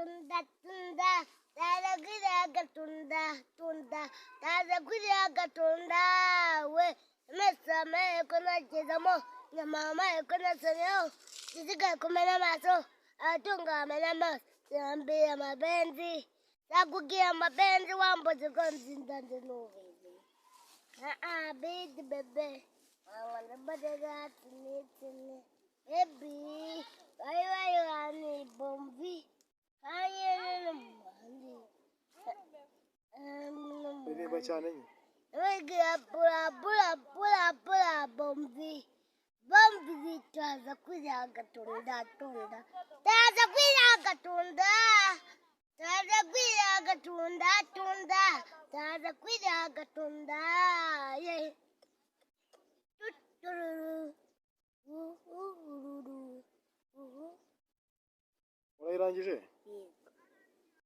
tunda tunda taza kwirya tunda tunda taza kwirya tunda we mesame kunagezamo nyamama kunasanyo zisigaye kumena amaso atunga amena amaso yambiye amabenzi yakugiye amabenzi wambuze ko nzinda nzi n'ubizi bidi bebe wawanda badega tini ebi bayi hani bombi kanyene n'umuhandi Biriba cyane nyine. Wigira bula bombi zitaza kwirya tunda taza kwirya tunda taza kwirya tunda ye Urayirangije?